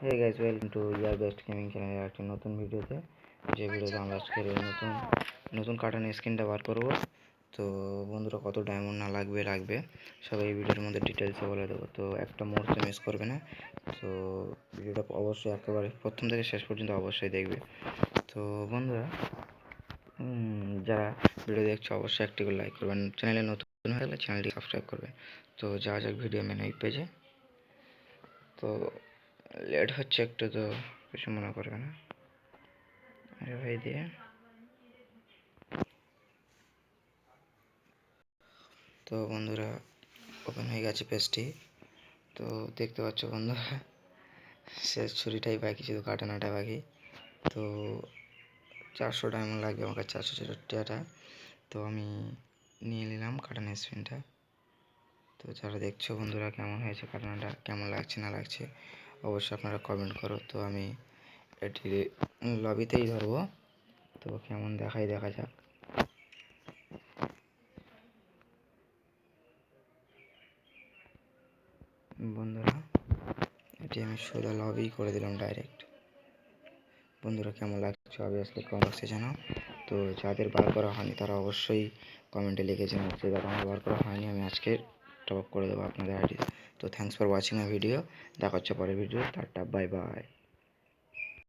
Hey guys, welcome to your best gaming চ্যানেলের একটা নতুন ভিডিওতে। যে ভিডিওতে আমরা আজকের এই নতুন কার্টুন স্ক্রিনটা বার করব। তো বন্ধুরা, কত ডায়মন্ড না লাগবে সব এই ভিডিওর মধ্যে ডিটেলসে বলে দেবো, তো একটা মুহূর্ত মিস করবে না। তো ভিডিওটা অবশ্যই একেবারে প্রথম থেকে শেষ পর্যন্ত অবশ্যই দেখবে। তো বন্ধুরা, যারা ভিডিও দেখছো অবশ্যই একটি করে লাইক করবেন, চ্যানেলে নতুন হয়ে গেলে চ্যানেলটি সাবস্ক্রাইব করবেন। তো যাওয়া যাক ভিডিও মেন পেজে। তো লেট হচ্ছে একটু, তো কিছু মনে করবে না। আরে ভাই দিয়ে তো বন্ধুরা, ওপেন হয়ে গেছে পেজটি। তো দেখতে পাচ্ছ বন্ধুরা, শেষ ছুরিটাই বাকি, শুধু কাটানোটা বাকি। তো 400 ডায়মন্ড লাগবে আমার কাছে, 464টা। তো আমি নিয়ে নিলাম কাটানো স্পিনটা। তো যারা দেখছো বন্ধুরা, কেমন হয়েছে কাটানোটা, কেমন লাগছে না লাগছে অবশ্যই আপনারা কমেন্ট করো। তো আমি এটি লবিতেই ধরবো, তো কেমন দেখা যাক। বন্ধুরা, এটি আমি সোজা লবি করে দিলাম ডাইরেক্ট। বন্ধুরা, কেমন লাগছে অবভিয়াসলি কমেন্ট বক্সে জানাও। তো যাদের বার করা হয়নি তারা অবশ্যই কমেন্টে লিখে জানাও যে দাদা আমার বার করা হয়নি, আমি আজকে টপ আপ করে দেবো আপনাদের আইডি। তো thanks for watching my video. দেখা হচ্ছে পরের ভিডিও। Tata, bye bye.